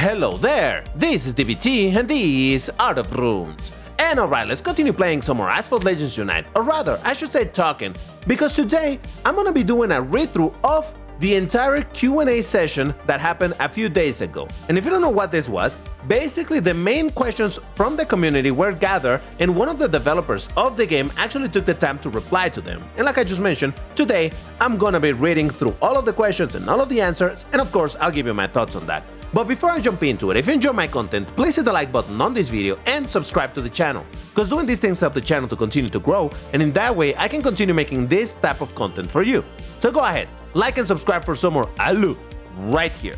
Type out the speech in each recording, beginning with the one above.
Hello there, this is DBT and these are the rooms. And alright, let's continue playing some more Asphalt Legends Unite, or rather, I should say talking, because today I'm gonna be doing a read-through of the entire Q&A session that happened a few days ago. And if you don't know what this was, basically the main questions from the community were gathered and one of the developers of the game actually took the time to reply to them. And like I just mentioned, today I'm gonna be reading through all of the questions and all of the answers, and of course I'll give you my thoughts on that. But before I jump into it, if you enjoy my content, please hit the like button on this video and subscribe to the channel, because doing these things help the channel to continue to grow, and in that way I can continue making this type of content for you. So go ahead, like and subscribe for some more Alu right here.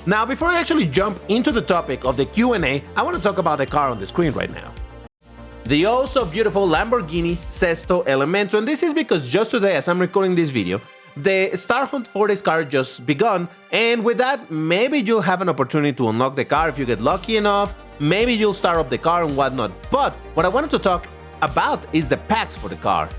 Now, before I actually jump into the topic of the Q&A, I want to talk about the car on the screen right now. The oh so beautiful Lamborghini Sesto Elemento, and this is because just today, as I'm recording this video, the star hunt for this car just begun, and with that, maybe you'll have an opportunity to unlock the car if you get lucky enough, maybe you'll start up the car and whatnot, but what I wanted to talk about is the packs for the car.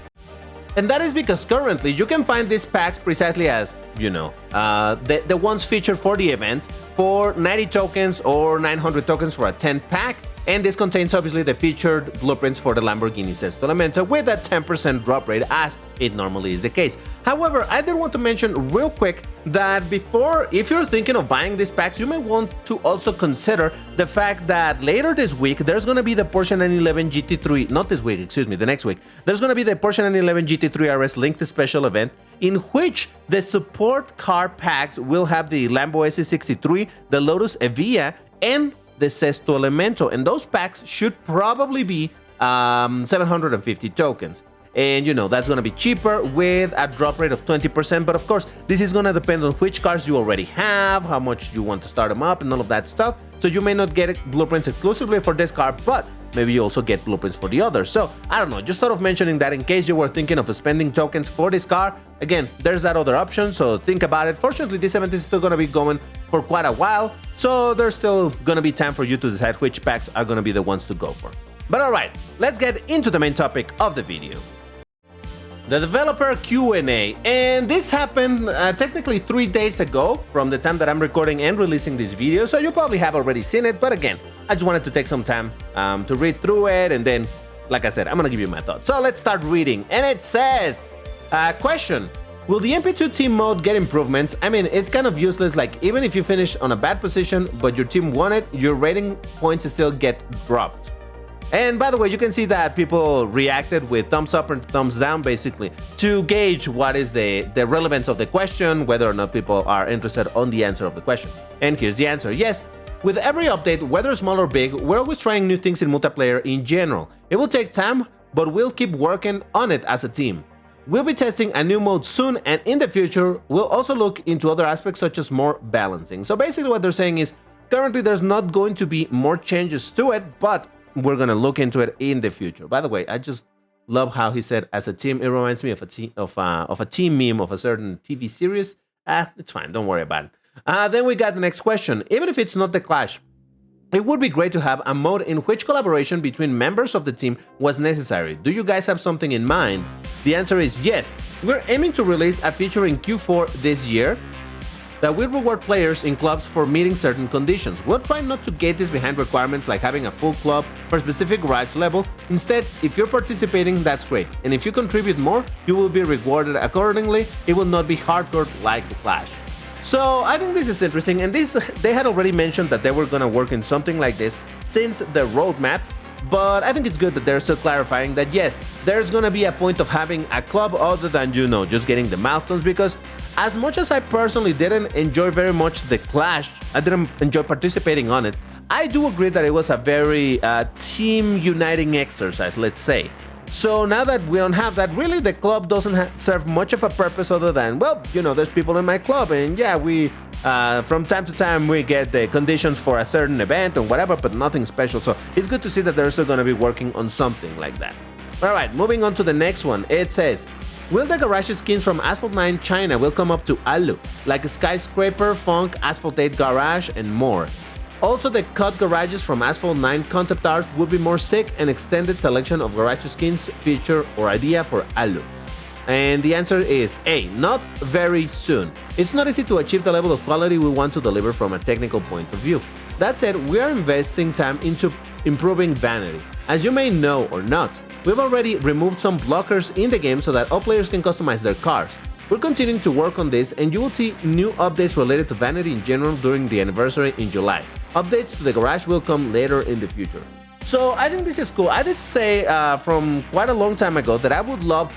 And that is because currently you can find these packs precisely as, you know, the ones featured for the event for 90 tokens or 900 tokens for a 10 pack. And this contains obviously the featured blueprints for the Lamborghini Sesto Elemento with a 10% drop rate as it normally is the case. However, I did want to mention real quick that before, if you're thinking of buying these packs, you may want to also consider the fact that later this week, there's going to be the Porsche 911 GT3, not this week, excuse me, the next week, there's going to be the Porsche 911 GT3 RS linked special event in which the support car packs will have the Lambo SE63, the Lotus Evija, and the Sesto Elemento, and those packs should probably be 750 tokens. And you know, that's going to be cheaper with a drop rate of 20%, but of course, this is going to depend on which cars you already have, how much you want to start them up, and all of that stuff. So you may not get blueprints exclusively for this car, but maybe you also get blueprints for the others. So I don't know, just thought of mentioning that in case you were thinking of spending tokens for this car. Again, there's that other option, so think about it. Fortunately, this event is still going to be going for quite a while, so there's still going to be time for you to decide which packs are going to be the ones to go for. But alright, let's get into the main topic of the video. The developer Q&A, and this happened technically 3 days ago from the time that I'm recording and releasing this video, so you probably have already seen it, but again, I just wanted to take some time to read through it, and then, like I said, I'm gonna give you my thoughts. So let's start reading, and it says, question, will the MP2 Team mode get improvements? I mean, it's kind of useless, like even if you finish on a bad position, but your team won it, your rating points still get dropped. And by the way, you can see that people reacted with thumbs up and thumbs down, basically, to gauge what is the relevance of the question, whether or not people are interested on the answer of the question. And here's the answer. Yes, with every update, whether small or big, we're always trying new things in multiplayer in general. It will take time, but we'll keep working on it as a team. We'll be testing a new mode soon, and in the future, we'll also look into other aspects such as more balancing. So basically what they're saying is, currently there's not going to be more changes to it, but we're gonna look into it in the future. By the way, I just love how he said as a team. It reminds me of a team meme of a certain TV series. It's fine, don't worry about it. Then we got the next question. Even if it's not the Clash, it would be great to have a mode in which collaboration between members of the team was necessary. Do you guys have something in mind? The answer is yes. We're aiming to release a feature in Q4 this year that will reward players in clubs for meeting certain conditions. We'll try not to gate this behind requirements like having a full club for a specific garage level. Instead, if you're participating, that's great. And if you contribute more, you will be rewarded accordingly. It will not be hardcore like the Clash. So I think this is interesting, and they had already mentioned that they were gonna work in something like this since the roadmap. But I think it's good that they're still clarifying that yes, there's gonna be a point of having a club other than, you know, just getting the milestones, because as much as I personally didn't enjoy very much the Clash, I didn't enjoy participating on it, I do agree that it was a very team uniting exercise, let's say. So now that we don't have that, really the club doesn't serve much of a purpose other than, well, you know, there's people in my club, and yeah, we from time to time we get the conditions for a certain event or whatever, but nothing special. So it's good to see that they're still going to be working on something like that. Alright, moving on to the next one. It says, will the garage skins from Asphalt 9 China will come up to Alu, like Skyscraper, Funk, Asphalt 8 Garage, and more. Also, the cut garages from Asphalt 9 concept arts would be more sick, and extended selection of garage skins feature or idea for Alu. And the answer is A, not very soon. It's not easy to achieve the level of quality we want to deliver from a technical point of view. That said, we are investing time into improving vanity. As you may know or not, we've already removed some blockers in the game so that all players can customize their cars. We're continuing to work on this, and you will see new updates related to vanity in general during the anniversary in July. Updates to the garage will come later in the future. So I think this is cool. I did say from quite a long time ago that I would love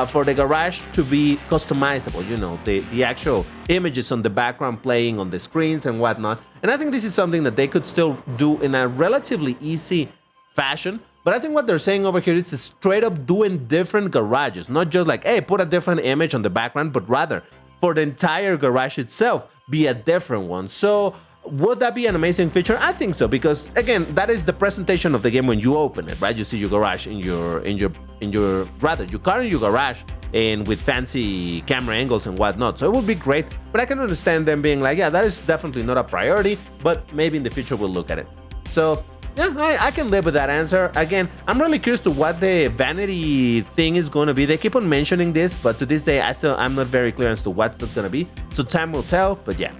for the garage to be customizable, you know, the actual images on the background playing on the screens and whatnot. And I think this is something that they could still do in a relatively easy fashion. But I think what they're saying over here is straight up doing different garages, not just like, hey, put a different image on the background, but rather for the entire garage itself be a different one. So would that be an amazing feature? I think so, because again, that is the presentation of the game when you open it, right? You see your garage in your car in your garage, and with fancy camera angles and whatnot. So it would be great, but I can understand them being like, yeah, that is definitely not a priority, but maybe in the future we'll look at it. So yeah, I can live with that answer. Again, I'm really curious to what the vanity thing is going to be. They keep on mentioning this, but to this day, I'm not very clear as to what that's going to be. So time will tell, but yeah.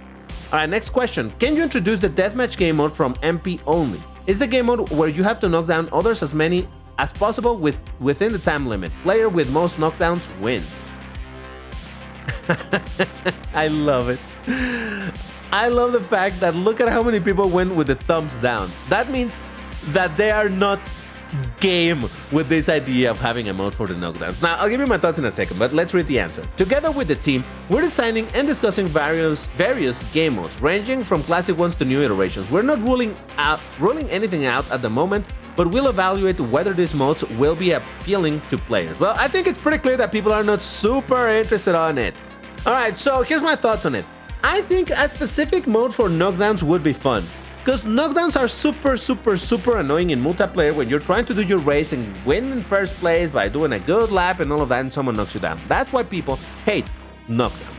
All right, next question. Can you introduce the deathmatch game mode from MP only? Is the game mode where you have to knock down others as many as possible within the time limit. Player with most knockdowns wins. I love it. I love the fact that look at how many people went with the thumbs down. That means that they are not game with this idea of having a mode for the knockdowns. Now, I'll give you my thoughts in a second, but let's read the answer. Together with the team, we're designing and discussing various game modes, ranging from classic ones to new iterations. We're not ruling anything out at the moment, but we'll evaluate whether these modes will be appealing to players. Well, I think it's pretty clear that people are not super interested on it. Alright, so here's my thoughts on it. I think a specific mode for knockdowns would be fun, because knockdowns are super annoying in multiplayer when you're trying to do your race and win in first place by doing a good lap and all of that, and someone knocks you down. That's why people hate knockdowns.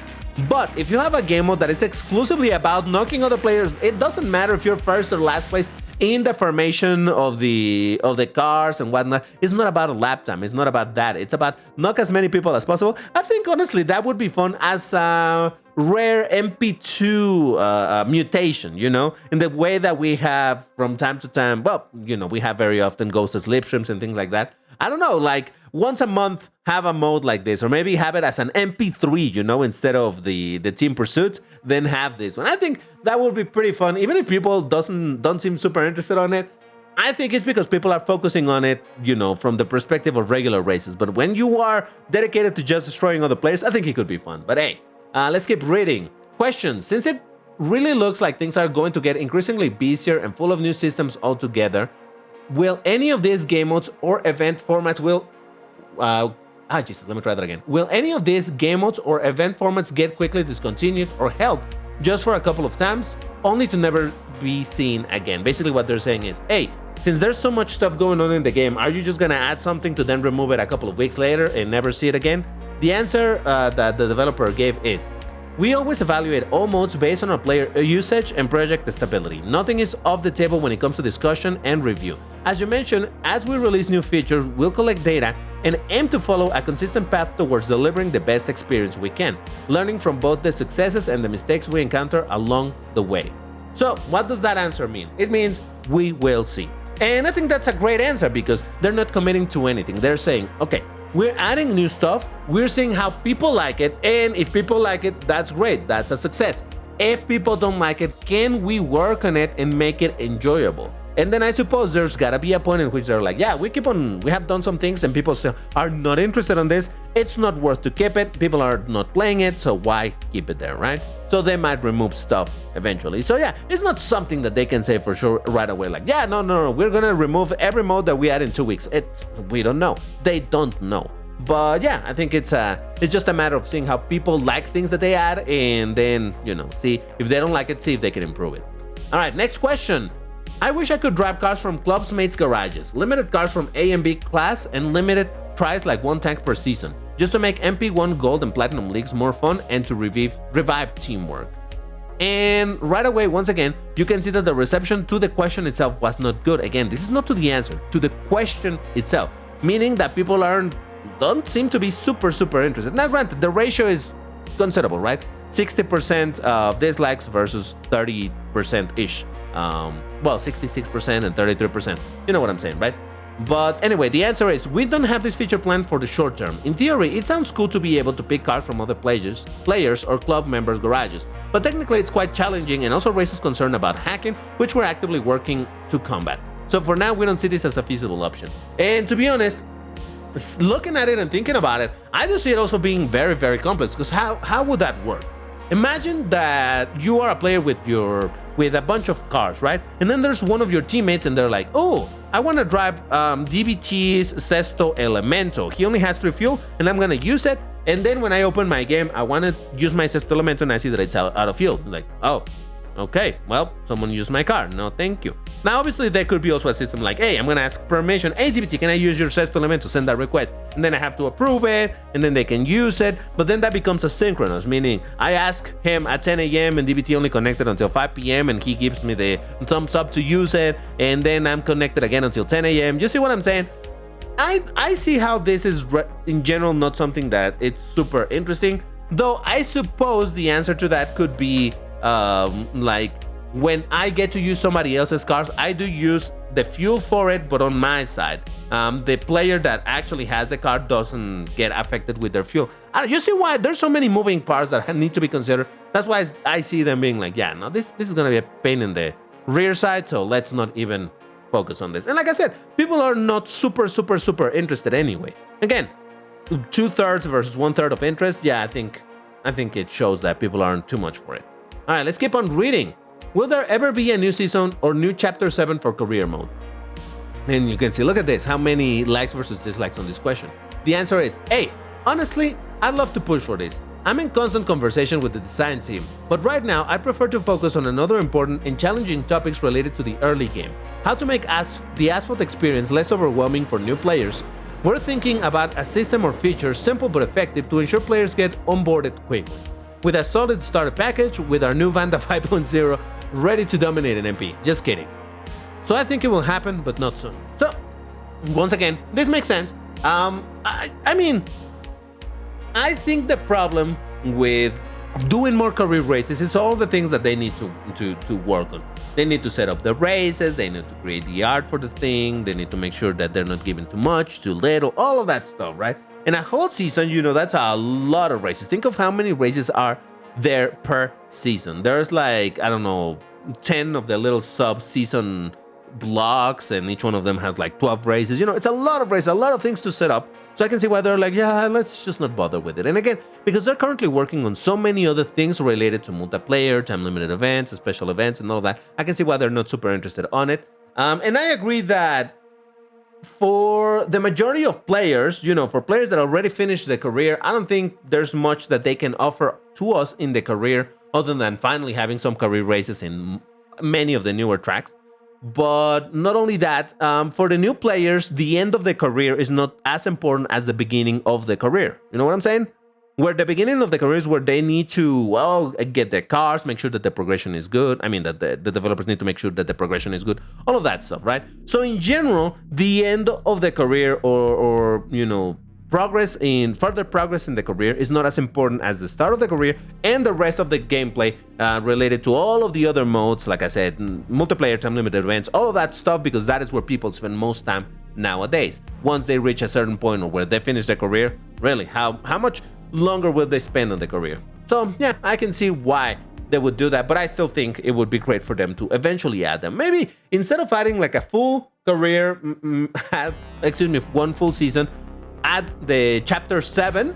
But if you have a game mode that is exclusively about knocking other players, it doesn't matter if you're first or last place in the formation of the cars and whatnot. It's not about a lap time. It's not about that. It's about knock as many people as possible. I think honestly that would be fun as a rare MP2 mutation, you know, in the way that we have from time to time. Well, you know, we have very often ghost slipstreams and things like that. I don't know, like once a month have a mode like this, or maybe have it as an MP3, you know, instead of the Team Pursuit, then have this one. I think that would be pretty fun, even if people don't seem super interested on it. I think it's because people are focusing on it, you know, from the perspective of regular races. But when you are dedicated to just destroying other players, I think it could be fun. But hey, let's keep reading. Question: since it really looks like things are going to get increasingly busier and full of new systems altogether, will any of these game modes or event formats Will any of these game modes or event formats get quickly discontinued or held just for a couple of times, only to never be seen again? Basically what they're saying is, hey, since there's so much stuff going on in the game, are you just gonna add something to then remove it a couple of weeks later and never see it again? The answer that the developer gave is, we always evaluate all modes based on our player usage and project stability. Nothing is off the table when it comes to discussion and review. As you mentioned, as we release new features, we'll collect data and aim to follow a consistent path towards delivering the best experience we can, learning from both the successes and the mistakes we encounter along the way. So, what does that answer mean? It means we will see. And I think that's a great answer because they're not committing to anything. They're saying, okay, we're adding new stuff, we're seeing how people like it, and if people like it, that's great, that's a success. If people don't like it, can we work on it and make it enjoyable? And then I suppose there's gotta be a point in which they're like, yeah, we have done some things and people still are not interested in this, it's not worth to keep it, people are not playing it, so why keep it there, right? So they might remove stuff eventually. So yeah, it's not something that they can say for sure right away, like, yeah, no, we're gonna remove every mode that we add in 2 weeks. We don't know. They don't know. But yeah, I think it's just a matter of seeing how people like things that they add, and then, you know, see if they don't like it, see if they can improve it. All right, next question. I wish I could drive cars from clubs mates' garages, limited cars from A and B class, and limited tries like 1 tank per season, just to make MP1 Gold and Platinum leagues more fun and to revive teamwork. And right away, once again, you can see that the reception to the question itself was not good. Again, this is not to the answer, to the question itself, meaning that people aren't don't seem to be super interested. Now, granted, the ratio is considerable, right? 60% of dislikes versus 30%-ish. Well, 66% and 33%. You know what I'm saying, right? But anyway, the answer is we don't have this feature planned for the short term. In theory, it sounds cool to be able to pick cars from other players or club members' garages, but technically it's quite challenging and also raises concern about hacking, which we're actively working to combat. So for now, we don't see this as a feasible option. And to be honest, looking at it and thinking about it, I do see it also being very complex, because how would that work? Imagine that you are a player with a bunch of cars, right? And then there's one of your teammates and they're like, oh, I want to drive DBT's Sesto Elemento. He only has 3 fuel and I'm going to use it. And then when I open my game, I want to use my Sesto Elemento and I see that it's out of fuel. Like, oh, okay, well, someone used my car. No, thank you. Now, obviously, there could be also a system like, hey, I'm going to ask permission. Hey, DBT, can I use your Sesto Elemento to send that request? And then I have to approve it, and then they can use it. But then that becomes asynchronous, meaning I ask him at 10 a.m. and DBT only connected until 5 p.m. and he gives me the thumbs up to use it. And then I'm connected again until 10 a.m. You see what I'm saying? I see how this is, in general, not something that it's super interesting. Though I suppose the answer to that could be like when I get to use somebody else's cars, I do use the fuel for it, but on my side, the player that actually has the car doesn't get affected with their fuel. You see why there's so many moving parts that need to be considered. That's why I see them being like, yeah, no, this is gonna be a pain in the rear side, so let's not even focus on this. And like I said, people are not super interested anyway. Again, 2/3 versus 1/3 of interest. Yeah, I think it shows that people aren't too much for it. All right, let's keep on reading. Will there ever be a new season or new chapter 7 for career mode? And you can see, look at this, how many likes versus dislikes on this question. The answer is, hey, honestly, I'd love to push for this. I'm in constant conversation with the design team, but right now I prefer to focus on another important and challenging topics related to the early game. How to make the Asphalt experience less overwhelming for new players. We're thinking about a system or feature simple but effective to ensure players get onboarded quickly. With a solid starter package with our new Vanda 5.0 ready to dominate an MP. Just kidding. So I think it will happen, but not soon. So, once again, this makes sense. I mean, I think the problem with doing more career races is all the things that they need to work on. They need to set up the races, they need to create the art for the thing, they need to make sure that they're not giving too much, too little, all of that stuff, right? In a whole season, you know, that's a lot of races. Think of how many races are there per season. There's like, I don't know, 10 of the little sub-season blocks, and each one of them has like 12 races. You know, it's a lot of races, a lot of things to set up. So I can see why they're like, yeah, let's just not bother with it. And again, because they're currently working on so many other things related to multiplayer, time-limited events, special events, and all of that, I can see why they're not super interested on it. And I agree that for the majority of players, you know, for players that already finished the career, I don't think there's much that they can offer to us in the career other than finally having some career races in many of the newer tracks. But not only that, for the new players, the end of the career is not as important as the beginning of the career. You know what I'm saying? Where the beginning of the career is where they need to, well, get their cars, make sure that the progression is good. I mean, that the developers need to make sure that the progression is good. All of that stuff, right? So in general, the end of the career or you know, further progress in the career is not as important as the start of the career and the rest of the gameplay related to all of the other modes, like I said, multiplayer, time-limited events, all of that stuff, because that is where people spend most time nowadays. Once they reach a certain point or where they finish their career, really, how much longer will they spend on the career? So yeah, I can see why they would do that, but I still think it would be great for them to eventually add them. Maybe instead of adding like a full career, one full season, add the chapter 7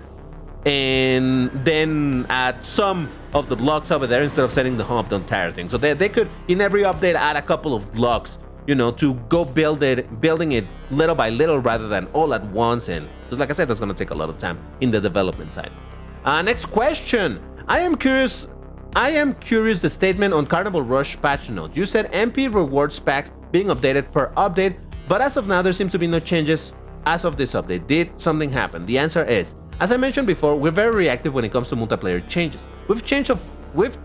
and then add some of the blocks over there instead of setting the entire thing. So they could, in every update, add a couple of blocks, you know, to go building it little by little rather than all at once. And just like I said, that's going to take a lot of time in the development side. Next question. I am curious the statement on Carnival Rush patch notes. You said MP rewards packs being updated per update, but as of now, there seems to be no changes as of this update. Did something happen? The answer is, as I mentioned before, we're very reactive when it comes to multiplayer changes. We've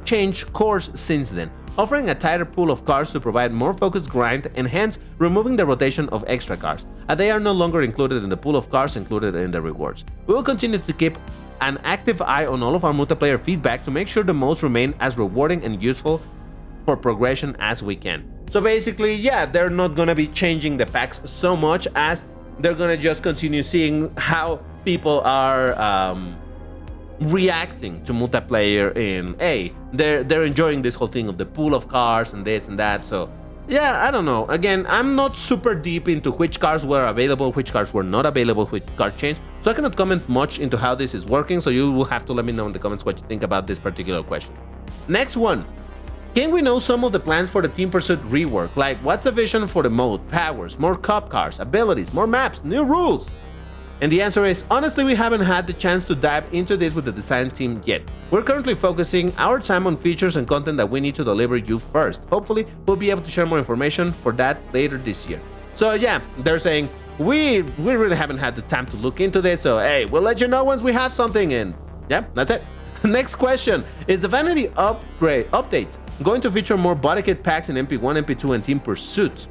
changed course since then. offering a tighter pool of cars to provide more focused grind and hence removing the rotation of extra cars, as they are no longer included in the pool of cars included in the rewards. We will continue to keep an active eye on all of our multiplayer feedback to make sure the modes remain as rewarding and useful for progression as we can. So basically, yeah, they're not gonna be changing the packs so much as they're gonna just continue seeing how people are reacting to multiplayer in they're enjoying this whole thing of the pool of cars and this and that. So yeah, I don't know. Again, I'm not super deep into which cars were available, which cars were not available, which cars changed, so I cannot comment much into how this is working, so you will have to let me know in the comments what you think about this particular question. Next one. Can we know some of the plans for the Team Pursuit rework? Like, what's the vision for the mode, powers, more cop cars, abilities, more maps, new rules? And the answer is, honestly, we haven't had the chance to dive into this with the design team yet. We're currently focusing our time on features and content that we need to deliver you first. Hopefully, we'll be able to share more information for that later this year. So yeah, they're saying, we really haven't had the time to look into this, so hey, we'll let you know once we have something, and yeah, that's it. Next question, is the Vanity update going to feature more Bodykit packs in MP1, MP2, and Team Pursuit?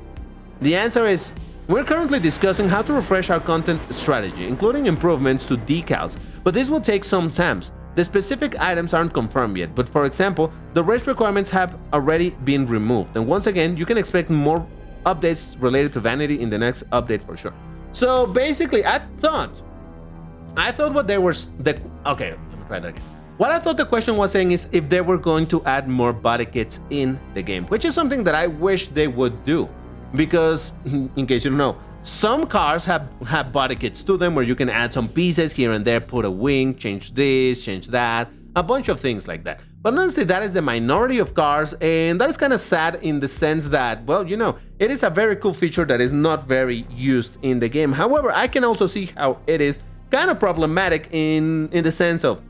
The answer is, we're currently discussing how to refresh our content strategy, including improvements to decals, but this will take some time. The specific items aren't confirmed yet, but for example, the race requirements have already been removed, and once again, you can expect more updates related to Vanity in the next update for sure. So basically, I thought what they were... okay, let me try that again. What I thought the question was saying is if they were going to add more Bodykits in the game, which is something that I wish they would do. Because, in case you don't know, some cars have Bodykits to them where you can add some pieces here and there, put a wing, change this, change that, a bunch of things like that. But honestly, that is the minority of cars, and that is kind of sad in the sense that, well, you know, it is a very cool feature that is not very used in the game. However, I can also see how it is kind of problematic in the sense of,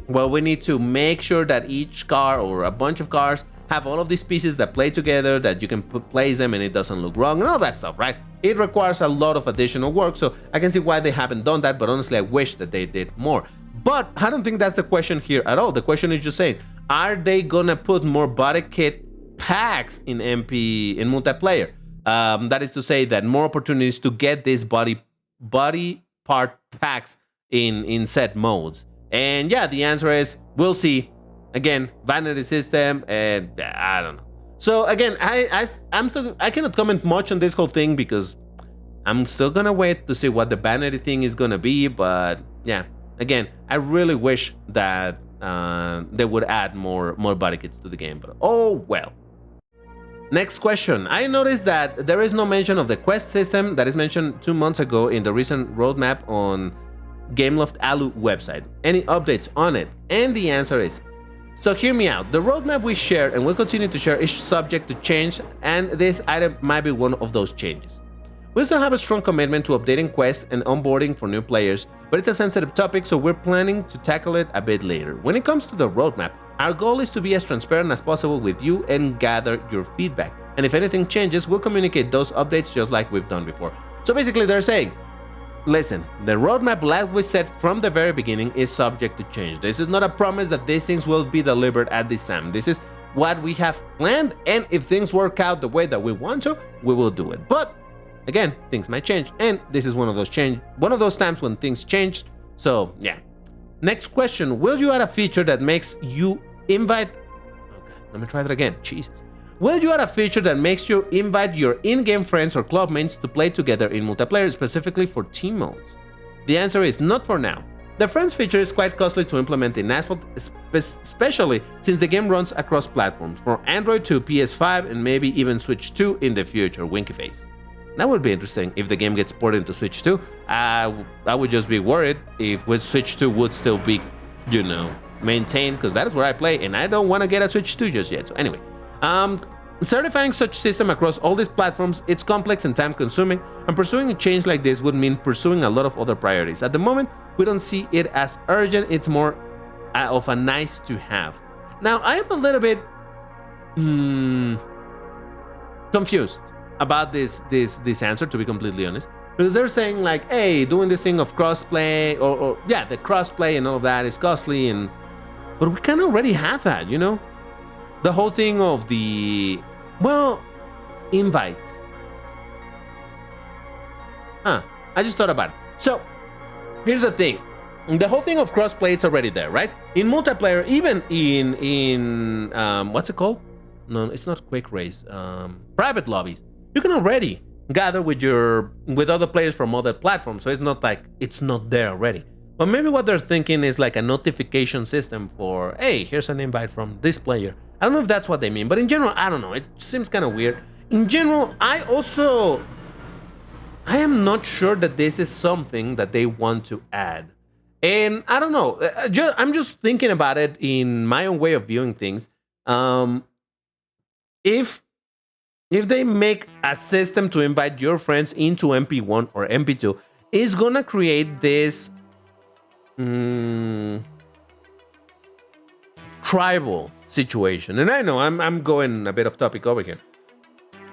well, we need to make sure that each car or a bunch of cars have all of these pieces that play together, that you can place them and it doesn't look wrong and all that stuff, right? It requires a lot of additional work, so I can see why they haven't done that, but honestly I wish that they did more. But I don't think that's the question here at all. The question is just saying, are they gonna put more Bodykit packs in multiplayer? That is to say that more opportunities to get these body part packs in set modes. And yeah, the answer is, we'll see. Again, vanity system, and I don't know. So again, I cannot comment much on this whole thing because I'm still gonna wait to see what the vanity thing is gonna be. But yeah, again, I really wish that they would add more Bodykits to the game. But oh well. Next question. I noticed that there is no mention of the quest system that is mentioned 2 months ago in the recent roadmap on Gameloft Alu website. Any updates on it? And the answer is, so hear me out. The roadmap we shared and will continue to share is subject to change, and this item might be one of those changes. We still have a strong commitment to updating quests and onboarding for new players, but it's a sensitive topic, so we're planning to tackle it a bit later. When it comes to the roadmap, our goal is to be as transparent as possible with you and gather your feedback. And if anything changes, we'll communicate those updates just like we've done before. So basically they're saying, listen, the roadmap, like we said from the very beginning, is subject to change. This is not a promise that these things will be delivered at this time. This is what we have planned, and if things work out the way that we want to, we will do it. But again, things might change, and this is one of those times when things changed. So yeah. Next question, will you add a feature that makes you invite... Oh God, let me try that again. Jesus. Will you add a feature that makes you invite your in-game friends or club mates to play together in multiplayer, specifically for team modes? The answer is not for now. The friends feature is quite costly to implement in Asphalt, especially since the game runs across platforms, from Android to PS5 and maybe even Switch 2 in the future, winky face. That would be interesting if the game gets ported into Switch 2. I would just be worried if with Switch 2 would still be, you know, maintained, because that is where I play and I don't want to get a Switch 2 just yet. So anyway. Certifying such system across all these platforms, it's complex and time consuming, and pursuing a change like this would mean pursuing a lot of other priorities. At the moment, we don't see it as urgent, it's more of a nice to have. Now, I am a little bit confused about this answer, to be completely honest, because they're saying like, hey, doing this thing of crossplay, or yeah, the crossplay and all of that is costly, but we kind of already have that, you know? the whole thing of the, well, invites. I just thought about it. So here's the thing. The whole thing of crossplay is already there, right? In multiplayer, even in what's it called? No, it's not quick race. Private lobbies. You can already gather with other players from other platforms, so it's not like it's not there already. But maybe what they're thinking is like a notification system for, hey, here's an invite from this player. I don't know if that's what they mean, but in general, I don't know. It seems kind of weird. In general, I am not sure that this is something that they want to add. And I don't know. I'm just thinking about it in my own way of viewing things. If they make a system to invite your friends into MP1 or MP2, it's gonna create this tribal situation. And I know I'm going a bit off topic over here.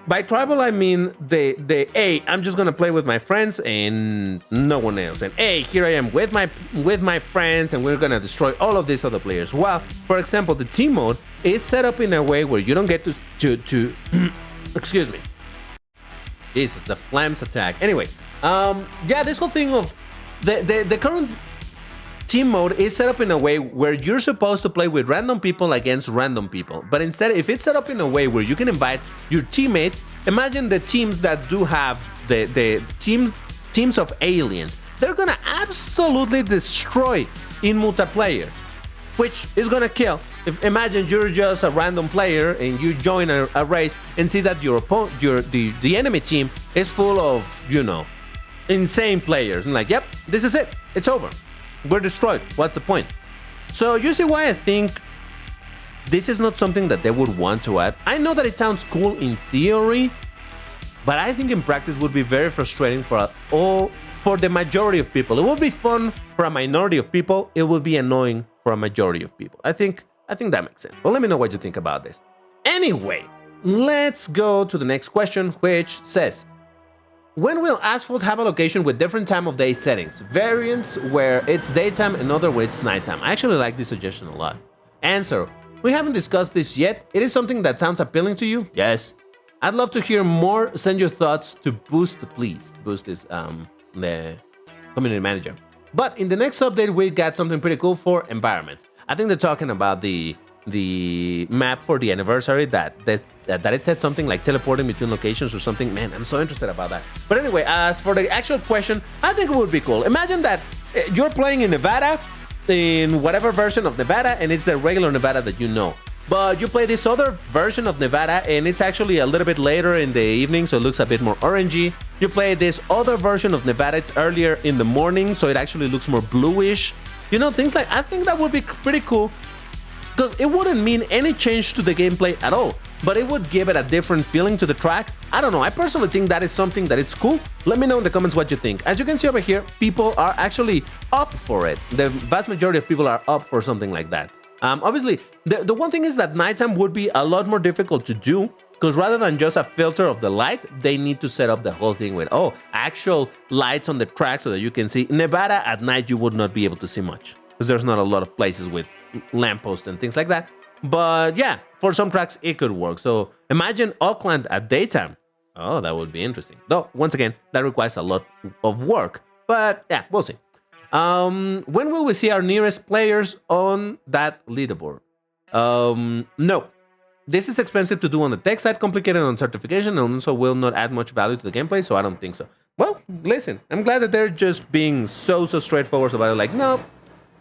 By tribal, I mean hey, I'm just gonna play with my friends and no one else. And hey, here I am with my friends, and we're gonna destroy all of these other players. Well, for example, the team mode is set up in a way where you don't get to excuse me. Jesus, the flames attack. Anyway, yeah, this whole thing of the current team mode is set up in a way where you're supposed to play with random people against random people. But instead, if it's set up in a way where you can invite your teammates, imagine the teams that do have the teams of aliens. They're gonna absolutely destroy in multiplayer, which is gonna kill. Imagine you're just a random player and you join a race and see that your opponent, the enemy team is full of, you know, insane players. And like, yep, this is it. It's over. We're destroyed. What's the point? So you see why I think this is not something that they would want to add. I know that it sounds cool in theory, but I think in practice would be very frustrating for the majority of people. It would be fun for a minority of people. It would be annoying for a majority of people. I think that makes sense. Well, let me know what you think about this. Anyway, let's go to the next question, which says, when will Asphalt have a location with different time of day settings? Variants where it's daytime and other where it's nighttime. I actually like this suggestion a lot. Answer: we haven't discussed this yet. It is something that sounds appealing to you? Yes. I'd love to hear more. Send your thoughts to Boost, please. Boost is the community manager. But in the next update, we got something pretty cool for environments. I think they're talking about the map for the anniversary that it said something like teleporting between locations or something. Man, I'm so interested about that. But anyway, as for the actual question, I think it would be cool. Imagine that you're playing in Nevada, in whatever version of Nevada, and it's the regular Nevada that you know. But you play this other version of Nevada, and it's actually a little bit later in the evening, so it looks a bit more orangey. You play this other version of Nevada, it's earlier in the morning, so it actually looks more bluish. You know, things like, I think that would be pretty cool. Because it wouldn't mean any change to the gameplay at all, but it would give it a different feeling to the track. I don't know, I personally think that is something that it's cool. Let me know in the comments what you think. As you can see over here, people are actually up for it. The vast majority of people are up for something like that. Obviously, the one thing is that nighttime would be a lot more difficult to do, because rather than just a filter of the light, they need to set up the whole thing with, actual lights on the track so that you can see. Nevada at night, you would not be able to see much, because there's not a lot of places with lampposts and things like that. But yeah, for some tracks it could work. So imagine Auckland at daytime. Oh, that would be interesting. Though once again, that requires a lot of work. But yeah, we'll see. When will we see our nearest players on that leaderboard? No. This is expensive to do on the tech side, complicated on certification, and also will not add much value to the gameplay, so I don't think so. Well, listen, I'm glad that they're just being so straightforward about it. Like, no,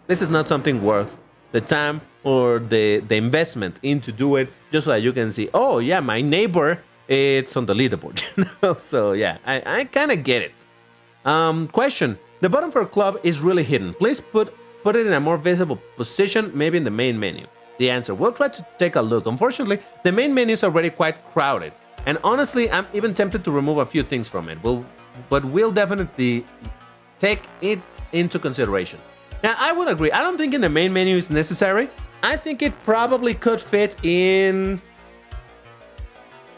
this is not something worth the time or the investment into do it, just so that you can see, oh yeah, my neighbor, it's on the leaderboard. You know? So yeah, I kind of get it. Question: the button for club is really hidden. Please put it in a more visible position, maybe in the main menu. The answer: we'll try to take a look. Unfortunately, the main menu is already quite crowded, and honestly, I'm even tempted to remove a few things from it. But we'll definitely take it into consideration. Now, I would agree. I don't think in the main menu is necessary. I think it probably could fit in...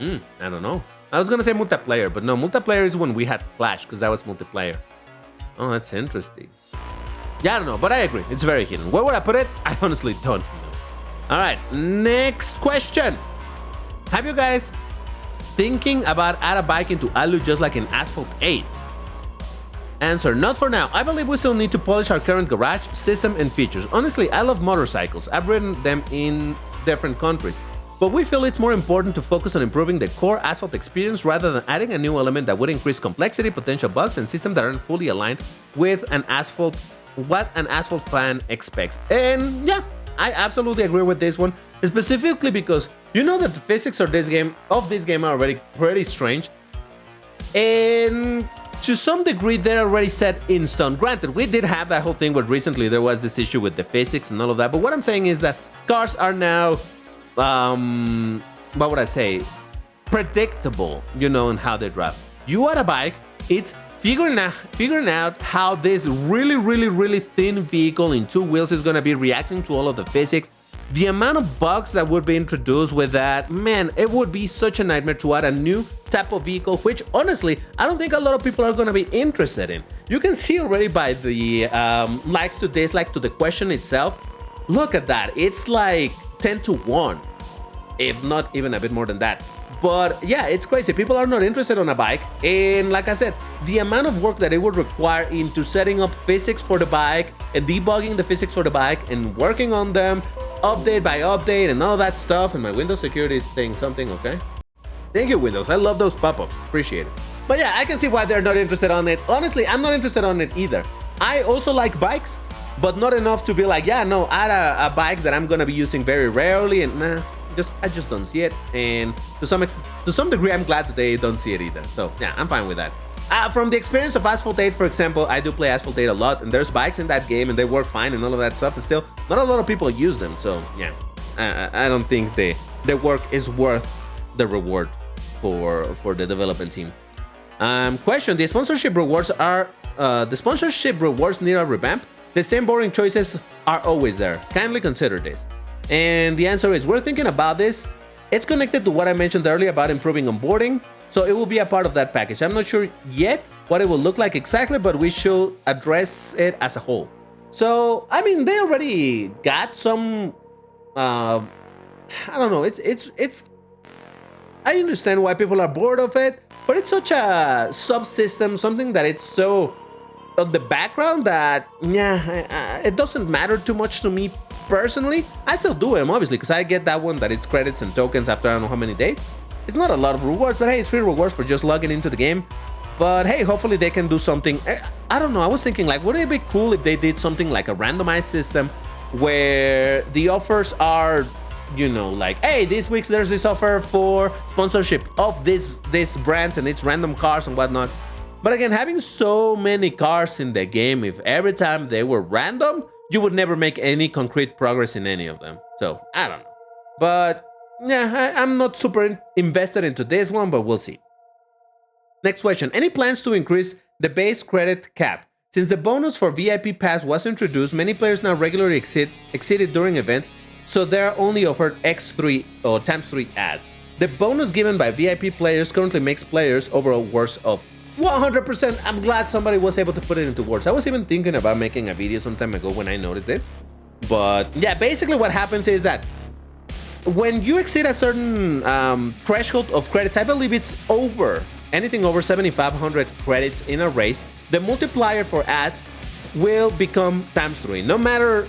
I don't know. I was going to say multiplayer, but no, multiplayer is when we had Clash, because that was multiplayer. Oh, that's interesting. Yeah, I don't know, but I agree. It's very hidden. Where would I put it? I honestly don't know. All right, next question. Have you guys thinking about add a bike into Alu just like in Asphalt 8? Answer, not for now. I believe we still need to polish our current garage, system, and features. Honestly, I love motorcycles. I've ridden them in different countries. But we feel it's more important to focus on improving the core Asphalt experience rather than adding a new element that would increase complexity, potential bugs, and systems that aren't fully aligned with what an Asphalt fan expects. And yeah, I absolutely agree with this one, specifically because you know that the physics of this game are already pretty strange. And to some degree, they're already set in stone. Granted, we did have that whole thing where recently there was this issue with the physics and all of that. But what I'm saying is that cars are now, what would I say, predictable, you know, in how they drive. You at a bike, it's figuring out how this really thin vehicle in two wheels is going to be reacting to all of the physics. The amount of bugs that would be introduced with that, man, it would be such a nightmare to add a new type of vehicle, which honestly, I don't think a lot of people are going to be interested in. You can see already by the likes to dislike to the question itself. Look at that. It's like 10-1, if not even a bit more than that. But yeah, it's crazy. People are not interested on a bike. And like I said, the amount of work that it would require into setting up physics for the bike and debugging the physics for the bike and working on them update by update and all that stuff. And my Windows security is saying something, okay? Thank you, Windows. I love those pop-ups. Appreciate it. But yeah, I can see why they're not interested on it. Honestly, I'm not interested on it either. I also like bikes, but not enough to be like, yeah, no, add a bike that I'm gonna be using very rarely, and nah, I just don't see it. And to some degree, I'm glad that they don't see it either. So yeah, I'm fine with that. From the experience of Asphalt 8, for example, I do play Asphalt 8 a lot, and there's bikes in that game, and they work fine and all of that stuff. And still, not a lot of people use them. So yeah, I don't think the work is worth the reward for the development team. Question: the sponsorship rewards need a revamp? The same boring choices are always there. Kindly consider this. And the answer is, we're thinking about this. It's connected to what I mentioned earlier about improving onboarding, so it will be a part of that package. I'm not sure yet what it will look like exactly, but we should address it as a whole. So, I mean, they already got some, I don't know, it's, I understand why people are bored of it, but it's such a subsystem, something that it's so on the background that, yeah, it doesn't matter too much to me personally. I still do them, obviously, because I get that one that it's credits and tokens after I don't know how many days. It's not a lot of rewards, but hey, it's free rewards for just logging into the game. But hey, hopefully they can do something. I don't know, I was thinking, like, wouldn't it be cool if they did something like a randomized system where the offers are, you know, like, hey, this week there's this offer for sponsorship of this brands and it's random cars and whatnot. But again, having so many cars in the game, if every time they were random, you would never make any concrete progress in any of them. So, I don't know. But yeah, I'm not super invested into this one, but we'll see. Next question. Any plans to increase the base credit cap? Since the bonus for VIP Pass was introduced, many players now regularly exceed it during events, so they are only offered X3 or ×3 ads. The bonus given by VIP players currently makes players overall worse off. 100%. I'm glad somebody was able to put it into words. I was even thinking about making a video some time ago when I noticed this. But yeah, basically what happens is that when you exceed a certain threshold of credits, I believe it's over, anything over 7,500 credits in a race, the multiplier for ads will become ×3. No matter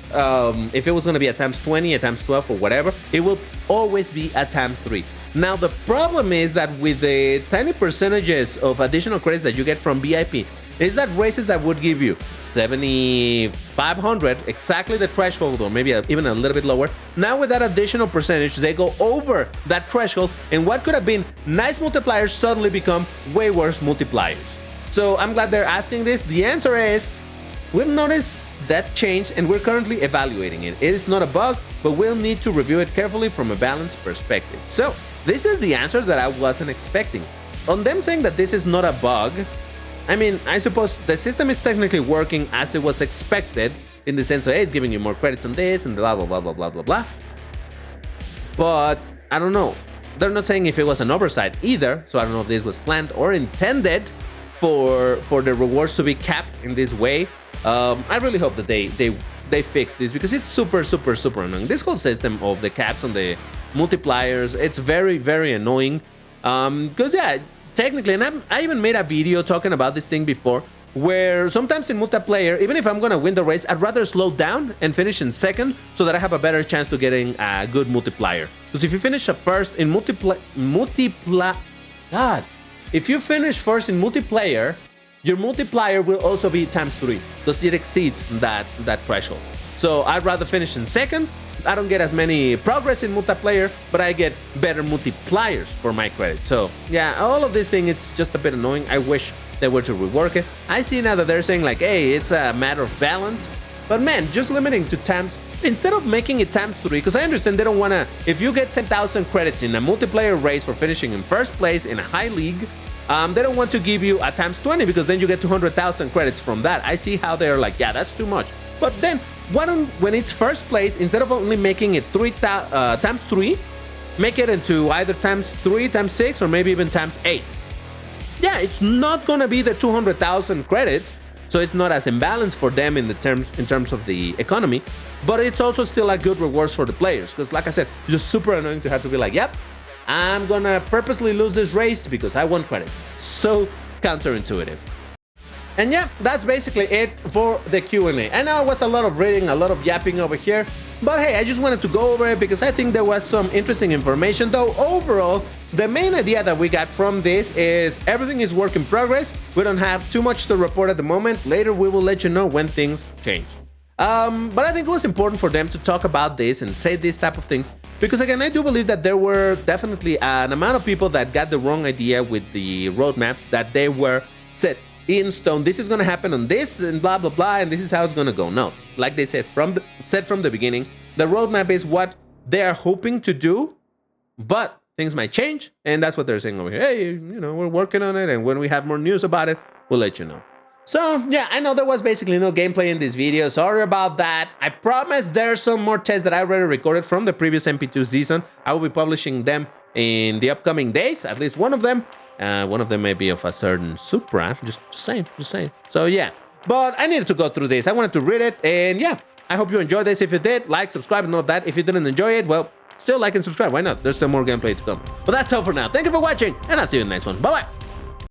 if it was going to be a ×20, a ×12, or whatever, it will always be a ×3. Now, the problem is that with the tiny percentages of additional credits that you get from VIP, is that races that would give you 7,500, exactly the threshold, or maybe even a little bit lower, now with that additional percentage, they go over that threshold, and what could have been nice multipliers suddenly become way worse multipliers. So I'm glad they're asking this. The answer is, we've noticed that change and we're currently evaluating it. It is not a bug, but we'll need to review it carefully from a balanced perspective. So this is the answer that I wasn't expecting. On them saying that this is not a bug, I mean, I suppose the system is technically working as it was expected, in the sense of, hey, it's giving you more credits on this and blah, blah, blah, blah, blah, blah, blah. But I don't know. They're not saying if it was an oversight either, so I don't know if this was planned or intended for the rewards to be capped in this way. I really hope that they they fix this because it's super annoying. This whole system of the caps on the multipliers, it's very annoying. Because yeah, technically, and I even made a video talking about this thing before, where sometimes in multiplayer, even if I'm gonna win the race, I'd rather slow down and finish in second so that I have a better chance to getting a good multiplier. Because if you finish first in if you finish first in multiplayer, your multiplier will also be ×3 because it exceeds that threshold. So I'd rather finish in second. I don't get as many progress in multiplayer, but I get better multipliers for my credit. So yeah, all of this thing, it's just a bit annoying. I wish they were to rework it. I see now that they're saying like, hey, it's a matter of balance. But man, just limiting to times, instead of making it ×3, because I understand they don't want to, if you get 10,000 credits in a multiplayer race for finishing in first place in a high league, they don't want to give you a ×20 because then you get 200,000 credits from that. I see how they're like, yeah, that's too much. But then, why don't, when it's first place, instead of only making it ×3, make it into either ×3, ×6, or maybe even ×8. Yeah, it's not gonna be the 200,000 credits, so it's not as imbalanced for them in terms of the economy, but it's also still a good rewards for the players. Because like I said, it's just super annoying to have to be like, yep, I'm gonna purposely lose this race because I want credits. So counterintuitive. And yeah, that's basically it for the Q&A. I know it was a lot of reading, a lot of yapping over here, but hey, I just wanted to go over it because I think there was some interesting information. Though overall, the main idea that we got from this is everything is work in progress. We don't have too much to report at the moment. Later, we will let you know when things change. But I think it was important for them to talk about this and say this type of things because again, I do believe that there were definitely an amount of people that got the wrong idea with the roadmaps, that they were set in stone. This is gonna happen on this and blah blah blah, and this is how it's gonna go. No, like they said from the beginning, the roadmap is what they are hoping to do, but things might change, and that's what they're saying over here. Hey, you know, we're working on it, and when we have more news about it, we'll let you know. So yeah, I know there was basically no gameplay in this video. Sorry about that. I promise there's some more tests that I already recorded from the previous MP2 season. I will be publishing them in the upcoming days, at least one of them. One of them may be of a certain Supra. Just saying. So yeah, but I needed to go through this. I wanted to read it, and yeah, I hope you enjoyed this. If you did, like, subscribe, and all of that. If you didn't enjoy it, well, still like and subscribe. Why not? There's some more gameplay to come. But that's all for now. Thank you for watching, and I'll see you in the next one. Bye-bye.